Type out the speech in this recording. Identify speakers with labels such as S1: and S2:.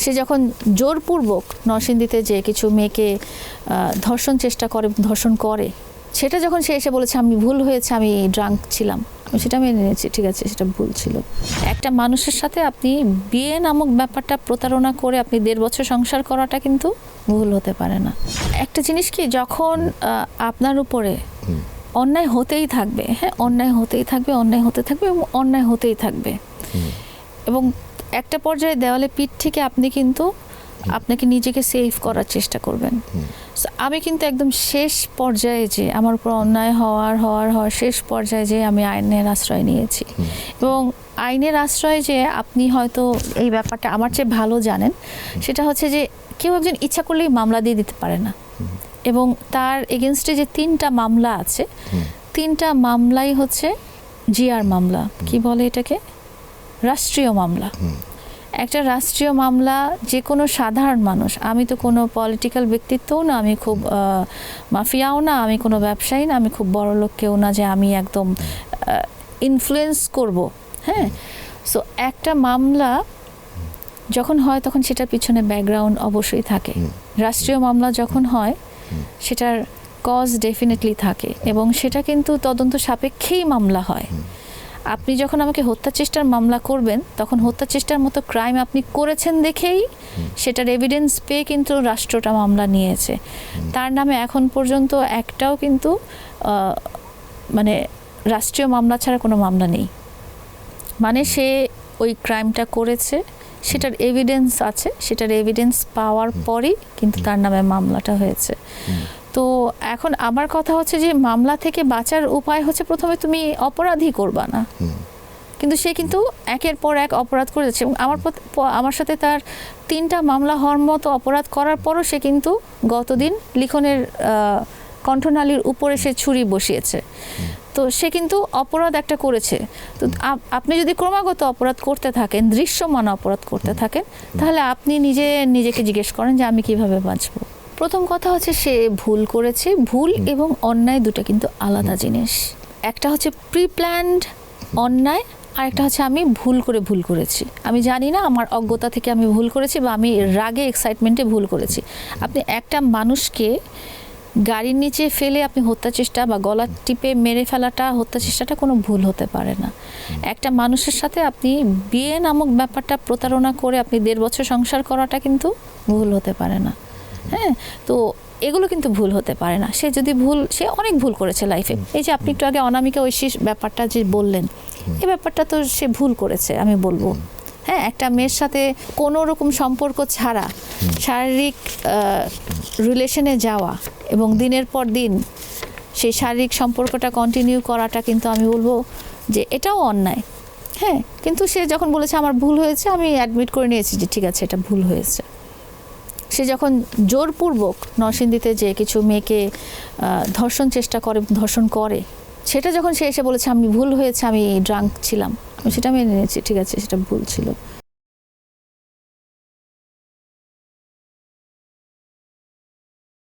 S1: সে যখন জোরপূর্বক নরসিংদীতে যে কিছু মেয়েকে ধর্ষণ চেষ্টা করে, ধর্ষণ করে, সেটা যখন সে এসে বলেছে আমি ভুল হয়েছে, আমি ড্রাঙ্ক ছিলাম, সেটা মেনে নিয়েছি, ঠিক আছে সেটা ভুল ছিল। একটা মানুষের সাথে আপনি বিয়ে নামক ব্যাপারটা প্রতারণা করে আপনি 1.5 বছর সংসার করাটা কিন্তু ভুল হতে পারে না। একটা জিনিস কি, যখন আপনার উপরে অন্যায় হতেই থাকবে, হ্যাঁ অন্যায় হতেই থাকবে, অন্যায় হতে থাকবে এবং অন্যায় হতেই থাকবে, এবং একটা পর্যায়ে দেওয়ালে পিঠ থেকে আপনি কিন্তু আপনাকে নিজেকে সেভ করার চেষ্টা করবেন। আমি কিন্তু একদম শেষ পর্যায়ে যে আমার উপর অন্যায় হওয়ার শেষ পর্যায়ে যে আমি আইনের আশ্রয় নিয়েছি, এবং আইনের আশ্রয়ে যে আপনি হয়তো এই ব্যাপারটা আমার চেয়ে ভালো জানেন, সেটা হচ্ছে যে কেউ একজন ইচ্ছা করলেই মামলা দিয়ে দিতে পারে না, এবং তার এগেনস্টে যে 3টা মামলা আছে, 3টা মামলাই হচ্ছে জিআর মামলা, কি বলে এটাকে, রাষ্ট্রীয় মামলা। একটা রাষ্ট্রীয় মামলা যে কোনো সাধারণ মানুষ, আমি তো কোনো পলিটিক্যাল ব্যক্তিত্বও না, আমি খুব মাফিয়াও না, আমি কোনো ব্যবসায়ী না, আমি খুব বড় লোক কেউ না যে আমি একদম ইনফ্লুয়েন্স করব, হ্যাঁ। সো একটা মামলা যখন হয় তখন সেটার পিছনে ব্যাকগ্রাউন্ড অবশ্যই থাকে। রাষ্ট্রীয় মামলা যখন হয় সেটার কজ ডেফিনেটলি থাকে, এবং সেটা কিন্তু তদন্ত সাপেক্ষেই মামলা হয়। আপনি যখন আমাকে হত্যা চেষ্টার মামলা করবেন, তখন হত্যা চেষ্টার মতো ক্রাইম আপনি করেছেন দেখেই সেটার এভিডেন্স পেয়ে কিন্তু রাষ্ট্রটা মামলা নিয়েছে। তার নামে এখন পর্যন্ত একটাও কিন্তু মানে রাষ্ট্রীয় মামলা ছাড়া কোনো মামলা নেই, মানে সে ওই ক্রাইমটা করেছে, সেটার এভিডেন্স আছে, সেটার এভিডেন্স পাওয়ার পরেই কিন্তু তার নামে মামলাটা হয়েছে। তো এখন আমার কথা হচ্ছে যে মামলা থেকে বাঁচার উপায় হচ্ছে প্রথমে তুমি অপরাধী করবা না, কিন্তু সে কিন্তু একের পর এক অপরাধ করে যাচ্ছে, এবং আমার সাথে তার 3টা মামলা হওয়ার মতো অপরাধ করার পরও সে কিন্তু গতদিন লিখনের কণ্ঠনালীর উপরে সে ছুরি বসিয়েছে। তো সে কিন্তু অপরাধ একটা করেছে। তো আপনি যদি ক্রমাগত অপরাধ করতে থাকেন, দৃশ্যমান অপরাধ করতে থাকেন, তাহলে আপনি নিজেকে জিজ্ঞেস করেন যে আমি কিভাবে বাঁচবো। প্রথম কথা হচ্ছে সে ভুল করেছে। ভুল এবং অন্যায় দুটো কিন্তু আলাদা জিনিস। একটা হচ্ছে প্রি প্ল্যান্ড অন্যায়, আর একটা হচ্ছে আমি ভুল করেছি, আমি জানি না, আমার অজ্ঞতা থেকে আমি ভুল করেছি, বা আমি রাগে এক্সাইটমেন্টে ভুল করেছি। আপনি একটা মানুষকে গাড়ির নিচে ফেলে আপনি হত্যা চেষ্টা বা গলা টিপে মেরে ফেলাটা, হত্যা চেষ্টাটা কোনো ভুল হতে পারে না। একটা মানুষের সাথে আপনি বিয়ে নামক ব্যাপারটা প্রতারণা করে আপনি 1.5 বছর সংসার করাটা কিন্তু ভুল হতে পারে না, হ্যাঁ। তো এগুলো কিন্তু ভুল হতে পারে না। সে অনেক ভুল করেছে লাইফে। এই যে আপনি একটু আগে অনামিকা ঐশীর ব্যাপারটা যে বললেন, এই ব্যাপারটা তো সে ভুল করেছে আমি বলবো, হ্যাঁ। একটা মেয়ের সাথে কোনো রকম সম্পর্ক ছাড়া শারীরিক রিলেশনে যাওয়া এবং দিনের পর দিন সেই শারীরিক সম্পর্কটা কন্টিনিউ করাটা কিন্তু আমি বলবো যে এটাও অন্যায়, হ্যাঁ। কিন্তু সে যখন বলেছে আমার ভুল হয়েছে, আমি অ্যাডমিট করে নিয়েছি যে ঠিক আছে এটা ভুল হয়েছে। সে যখন জোরপূর্বক নরসিংদীতে যে কিছু মেয়েকে ধর্ষণ চেষ্টা করে, ধর্ষণ করে, সেটা যখন সে এসে বলেছে আমি ভুল হয়েছে, আমি ড্রাঙ্ক ছিলাম, সেটা মেনে নিয়েছি, ঠিক আছে সেটা ভুল ছিল।